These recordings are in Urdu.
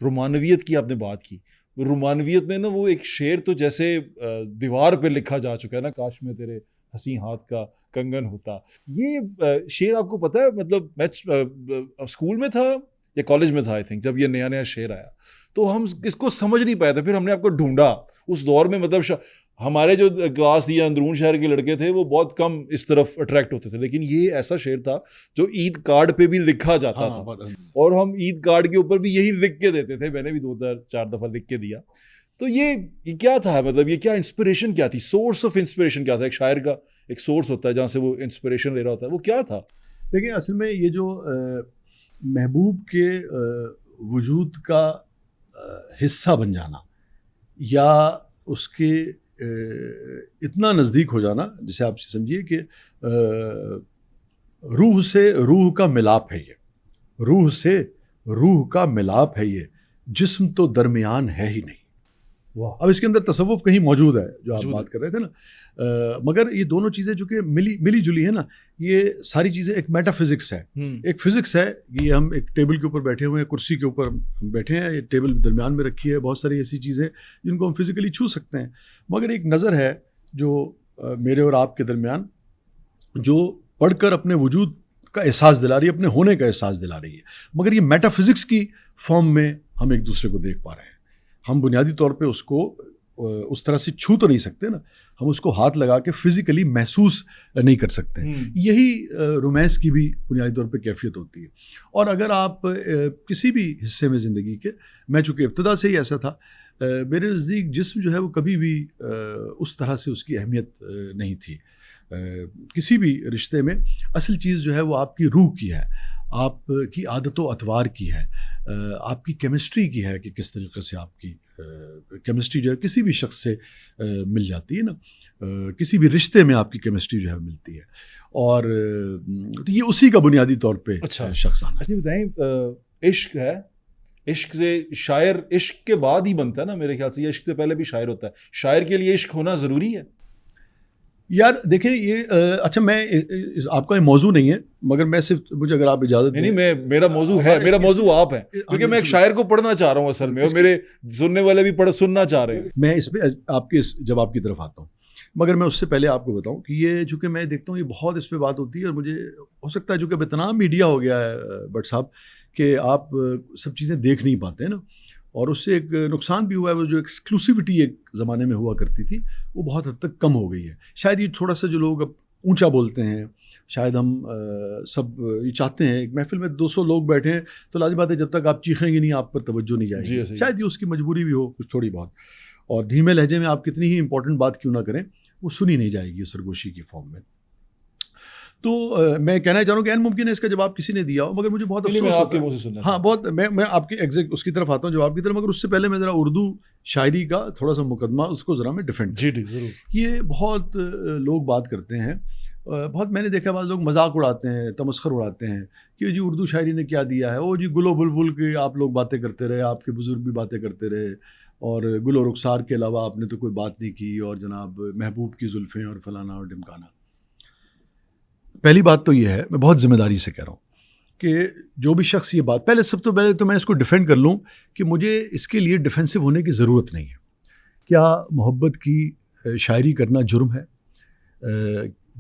رومانویت کی آپ نے بات کی. رومانویت میں نا وہ ایک شعر تو جیسے دیوار پہ لکھا جا چکا ہے نا, کاش میں تیرے حسین ہاتھ کا کنگن ہوتا. یہ شعر آپ کو پتہ ہے, مطلب میں اسکول میں تھا یا کالج میں تھا آئی تھنک, جب یہ نیا نیا شعر آیا تو ہم اس کو سمجھ نہیں پائے تھے. پھر ہم نے آپ کو ڈھونڈا اس دور میں, مطلب ہمارے جو کلاس یا اندرون شہر کے لڑکے تھے وہ بہت کم اس طرف اٹریکٹ ہوتے تھے, لیکن یہ ایسا شعر تھا جو عید کارڈ پہ بھی لکھا جاتا تھا, اور ہم عید کارڈ کے اوپر بھی یہی لکھ کے دیتے تھے. میں نے بھی 2-4 دفعہ لکھ کے دیا. تو یہ کیا تھا, مطلب یہ کیا انسپریشن کیا تھی, سورس آف انسپریشن کیا تھا؟ ایک شاعر کا ایک سورس ہوتا ہے جہاں سے وہ انسپریشن لے رہا ہوتا ہے, وہ کیا تھا؟ دیکھیں اصل میں یہ جو محبوب کے وجود کا حصہ بن جانا یا اس کے اتنا نزدیک ہو جانا, جسے آپ سمجھیے کہ روح سے روح کا ملاپ ہے, یہ روح سے روح کا ملاپ ہے, یہ جسم تو درمیان ہے ہی نہیں. اب اس کے اندر تصوف کہیں موجود ہے جو آپ بات کر رہے تھے نا, مگر یہ دونوں چیزیں جو کہ ملی جلی ہے نا, یہ ساری چیزیں ایک میٹا فزکس ہے, ایک فزکس ہے. یہ ہم ایک ٹیبل کے اوپر بیٹھے ہوئے ہیں, کرسی کے اوپر بیٹھے ہیں, یہ ٹیبل درمیان میں رکھی ہے, بہت ساری ایسی چیزیں جن کو ہم فزیکلی چھو سکتے ہیں, مگر ایک نظر ہے جو میرے اور آپ کے درمیان جو پڑھ کر اپنے وجود کا احساس دلا رہی ہے, اپنے ہونے کا احساس دلا رہی ہے, مگر یہ میٹا فزکس کی فارم میں ہم ایک دوسرے کو دیکھ پا رہے ہیں. ہم بنیادی طور پہ اس کو اس طرح سے چھو تو نہیں سکتے نا, ہم اس کو ہاتھ لگا کے فزیکلی محسوس نہیں کر سکتے. یہی رومانس کی بھی بنیادی طور پہ کیفیت ہوتی ہے. اور اگر آپ کسی بھی حصے میں زندگی کے, میں چونکہ ابتدا سے ہی ایسا تھا, میرے نزدیک جسم جو ہے وہ کبھی بھی اس طرح سے اس کی اہمیت نہیں تھی. کسی بھی رشتے میں اصل چیز جو ہے وہ آپ کی روح کی ہے, آپ کی عادت و اطوار کی ہے, آپ کی کیمسٹری کی ہے کہ کس طریقے سے آپ کی کیمسٹری جو ہے کسی بھی شخص سے مل جاتی ہے نا, کسی بھی رشتے میں آپ کی کیمسٹری جو ہے ملتی ہے. اور تو یہ اسی کا بنیادی طور پہ شخص آنا. اچھا بتائیں, عشق ہے, عشق سے شاعر عشق کے بعد ہی بنتا ہے نا میرے خیال سے, یہ عشق سے پہلے بھی شاعر ہوتا ہے. شاعر کے لیے عشق ہونا ضروری ہے؟ یار دیکھیں یہ اچھا, میں آپ کا یہ موضوع نہیں ہے, مگر میں صرف مجھے اگر آپ اجازت نہیں, میرا موضوع ہے, میرا موضوع آپ ہے, کیونکہ میں ایک شاعر کو پڑھنا چاہ رہا ہوں اصل میں, اور میرے سننے والے بھی سننا چاہ رہے ہیں. میں اس پہ آپ کے اس جواب کی طرف آتا ہوں, مگر میں اس سے پہلے آپ کو بتاؤں کہ یہ چونکہ میں دیکھتا ہوں یہ بہت اس پہ بات ہوتی ہے, اور مجھے ہو سکتا ہے چونکہ اب اتنا میڈیا ہو گیا ہے بٹ صاحب کہ آپ سب چیزیں دیکھ نہیں پاتے ہیں نا, اور اس سے ایک نقصان بھی ہوا ہے. وہ جو ایکسکلوسیوٹی ایک زمانے میں ہوا کرتی تھی وہ بہت حد تک کم ہو گئی ہے. شاید یہ تھوڑا سا جو لوگ اب اونچا بولتے ہیں, شاید ہم سب یہ چاہتے ہیں ایک محفل میں 200 لوگ بیٹھے ہیں تو لازمی بات ہے جب تک آپ چیخیں گے نہیں آپ پر توجہ نہیں جائے گی. شاید یہ اس کی مجبوری بھی ہو کچھ تھوڑی بہت, اور دھیمے لہجے میں آپ کتنی ہی امپورٹنٹ بات کیوں نہ کریں وہ سنی نہیں جائے گی سرگوشی کی فارم میں. تو میں کہنا چاہ رہا ہوں کہ ممکن ہے اس کا جواب کسی نے دیا ہو, مگر مجھے بہت افسوس ہوتا ہے. ہاں بہت, میں آپ کے ایگزیکٹ اس کی طرف آتا ہوں جواب کی طرف, مگر اس سے پہلے میں ذرا اردو شاعری کا تھوڑا سا مقدمہ اس کو ذرا میں ڈیفینڈ. جی ضرور. یہ بہت لوگ بات کرتے ہیں, بہت میں نے دیکھا بعض لوگ مذاق اڑاتے ہیں, تمسخر اڑاتے ہیں کہ جی اردو شاعری نے کیا دیا ہے, او جی گل و بلبل کے آپ لوگ باتیں کرتے رہے, آپ کے بزرگ بھی باتیں کرتے رہے, اور گل و رخسار کے علاوہ آپ نے تو کوئی بات نہیں کی, اور جناب محبوب کی زلفیں اور فلانا اور ڈمکانا. پہلی بات تو یہ ہے, میں بہت ذمہ داری سے کہہ رہا ہوں کہ جو بھی شخص یہ بات, سب تو پہلے تو میں اس کو ڈیفینڈ کر لوں کہ مجھے اس کے لیے ڈیفینسو ہونے کی ضرورت نہیں ہے. کیا محبت کی شاعری کرنا جرم ہے؟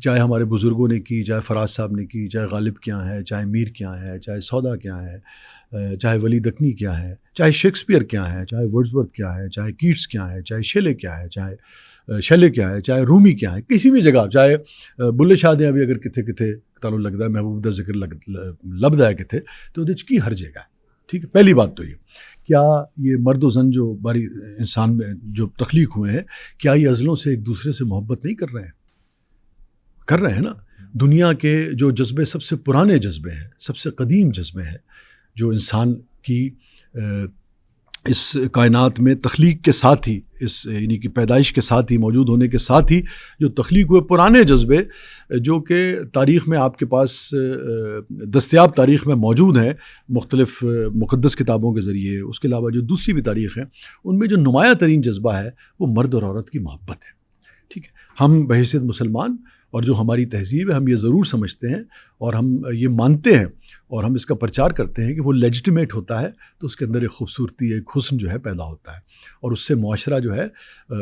چاہے ہمارے بزرگوں نے کی, چاہے فراز صاحب نے کی, چاہے غالب کیا ہے, چاہے میر کیا ہے, چاہے سودا کیا ہے, چاہے ولی دکنی کیا ہے, چاہے شیکسپیئر کیا ہے, چاہے ورڈزورتھ کیا ہے, چاہے کیٹس کیا ہے, چاہے شیلے کیا ہے, چاہے شیلے کیا ہے, چاہے رومی کیا ہے, کسی بھی جگہ, چاہے بلے شاہ دے بھی اگر کتنے تعلق لگتا ہے, محبوب دا ذکر لبدا ہے کتنے, تو وہ کی ہر جگہ ہے. ٹھیک ہے, پہلی بات تو یہ, کیا یہ مرد و زن جو باری انسان میں جو تخلیق ہوئے ہیں, کیا یہ ازلوں سے ایک دوسرے سے محبت نہیں کر رہے ہیں؟ کر رہے ہیں نا. دنیا کے جو جذبے سب سے پرانے جذبے ہیں, سب سے قدیم جذبے ہیں, جو انسان کی اس کائنات میں تخلیق کے ساتھ ہی, اس یعنی کہ پیدائش کے ساتھ ہی, موجود ہونے کے ساتھ ہی جو تخلیق ہوئے پرانے جذبے جو کہ تاریخ میں آپ کے پاس دستیاب تاریخ میں موجود ہیں مختلف مقدس کتابوں کے ذریعے, اس کے علاوہ جو دوسری بھی تاریخ ہیں, ان میں جو نمایاں ترین جذبہ ہے وہ مرد اور عورت کی محبت ہے. ٹھیک ہے, ہم بحیثیت مسلمان اور جو ہماری تہذیب ہے ہم یہ ضرور سمجھتے ہیں اور ہم یہ مانتے ہیں اور ہم اس کا پرچار کرتے ہیں کہ وہ لیجٹیمیٹ ہوتا ہے تو اس کے اندر ایک خوبصورتی ایک حسن جو ہے پیدا ہوتا ہے اور اس سے معاشرہ جو ہے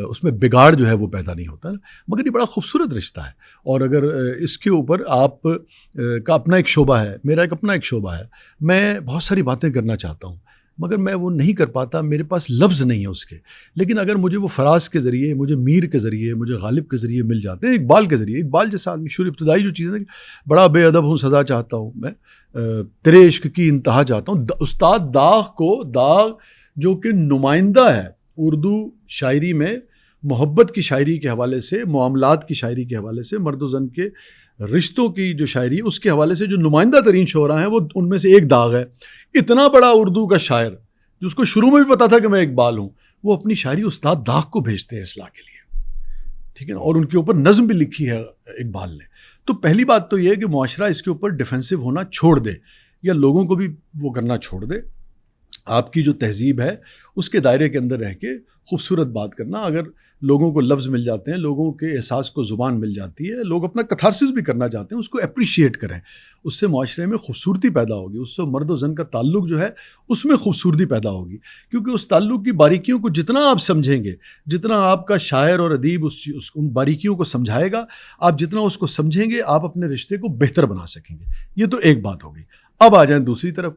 اس میں بگاڑ جو ہے وہ پیدا نہیں ہوتا. مگر یہ بڑا خوبصورت رشتہ ہے اور اگر اس کے اوپر آپ کا اپنا ایک شعبہ ہے, میرا ایک اپنا ایک شعبہ ہے, میں بہت ساری باتیں کرنا چاہتا ہوں مگر میں وہ نہیں کر پاتا, میرے پاس لفظ نہیں ہے اس کے. لیکن اگر مجھے وہ فراز کے ذریعے, مجھے میر کے ذریعے, مجھے غالب کے ذریعے مل جاتے ہیں, اقبال کے ذریعے, اقبال جیسا آدمی, شروع ابتدائی جو چیزیں بڑا بے ادب ہوں سزا چاہتا ہوں میں, تیرے عشق کی انتہا چاہتا ہوں. استاد داغ جو کہ نمائندہ ہے اردو شاعری میں محبت کی شاعری کے حوالے سے, معاملات کی شاعری کے حوالے سے, مرد و زن کے رشتوں کی جو شاعری ہے اس کے حوالے سے جو نمائندہ ترین شعراء ہیں وہ ان میں سے ایک داغ ہے. اتنا بڑا اردو کا شاعر جس کو شروع میں بھی پتا تھا کہ میں اقبال ہوں, وہ اپنی شاعری استاد داغ کو بھیجتے ہیں اصلاح کے لیے, ٹھیک ہے نا, اور ان کے اوپر نظم بھی لکھی ہے اقبال نے. تو پہلی بات تو یہ ہے کہ معاشرہ اس کے اوپر ڈیفینسو ہونا چھوڑ دے یا لوگوں کو بھی وہ کرنا چھوڑ دے. آپ کی جو تہذیب ہے اس کے دائرے کے اندر رہ کے خوبصورت بات کرنا. اگر لوگوں کو لفظ مل جاتے ہیں, لوگوں کے احساس کو زبان مل جاتی ہے, لوگ اپنا کتھارسس بھی کرنا چاہتے ہیں, اس کو اپریشیٹ کریں, اس سے معاشرے میں خوبصورتی پیدا ہوگی, اس سے مرد و زن کا تعلق جو ہے اس میں خوبصورتی پیدا ہوگی. کیونکہ اس تعلق کی باریکیوں کو جتنا آپ سمجھیں گے, جتنا آپ کا شاعر اور ادیب ان باریکیوں کو سمجھائے گا, آپ جتنا اس کو سمجھیں گے آپ اپنے رشتے کو بہتر بنا سکیں گے. یہ تو ایک بات ہوگی. اب آ جائیں دوسری طرف.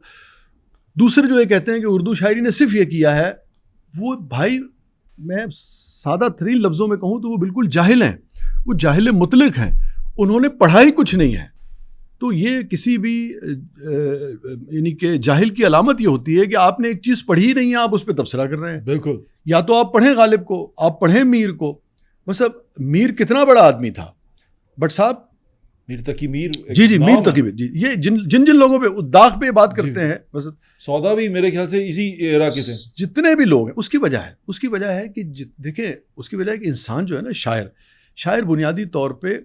دوسرے جو یہ کہتے ہیں کہ اردو شاعری نے صرف یہ کیا ہے, وہ بھائی میں سادہ ترین لفظوں میں کہوں تو وہ بالکل جاہل ہیں, وہ جاہل مطلق ہیں, انہوں نے پڑھائی کچھ نہیں ہے. تو یہ کسی بھی یعنی کہ جاہل کی علامت یہ ہوتی ہے کہ آپ نے ایک چیز پڑھی نہیں ہے, آپ اس پہ تبصرہ کر رہے ہیں. بالکل. یا تو آپ پڑھیں غالب کو, آپ پڑھیں میر کو. بس اب میر کتنا بڑا آدمی تھا, بٹ صاحب میر تقی میر, جی میر تقی میر, جی یہ جن لوگوں پہ داغ پہ بات کرتے ہیں, بس سودا بھی میرے خیال سے اسی ایرا کے تھے, جتنے بھی لوگ ہیں. اس کی وجہ ہے کہ دیکھیں, اس کی وجہ ہے کہ انسان جو ہے نا, شاعر بنیادی طور پہ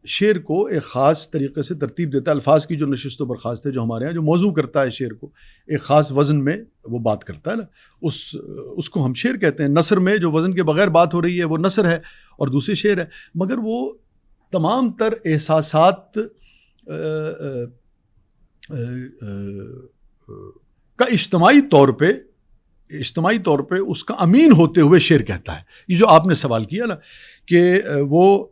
شعر کو ایک خاص طریقے سے ترتیب دیتا ہے. الفاظ کی جو نشست و برخاست ہے جو ہمارے ہیں, جو موضوع کرتا ہے شعر کو ایک خاص وزن میں وہ بات کرتا ہے نا, اس کو ہم شعر کہتے ہیں. نثر میں جو وزن کے بغیر بات ہو رہی ہے وہ نثر ہے اور دوسری شعر ہے. مگر وہ تمام تر احساسات کا اجتماعی طور پہ اس کا امین ہوتے ہوئے شعر کہتا ہے. یہ جو آپ نے سوال کیا نا کہ وہ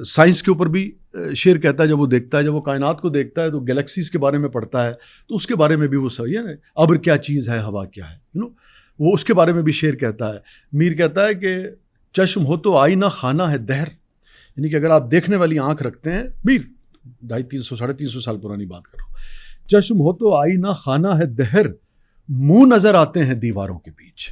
سائنس کے اوپر بھی شعر کہتا ہے, جب وہ دیکھتا ہے, جب وہ کائنات کو دیکھتا ہے تو گلیکسیز کے بارے میں پڑھتا ہے تو اس کے بارے میں بھی وہ صحیح ہے نا, ابر کیا چیز ہے, ہوا کیا ہے, وہ اس کے بارے میں بھی شعر کہتا ہے. میر کہتا ہے کہ چشم ہو تو آئینہ خانہ ہے دہر, یعنی کہ اگر آپ دیکھنے والی آنکھ رکھتے ہیں, میر 250-350 سال پرانی بات کر رہا ہوں, چشم ہو تو آئینہ خانہ ہے دہر, منہ نظر آتے ہیں دیواروں کے بیچ.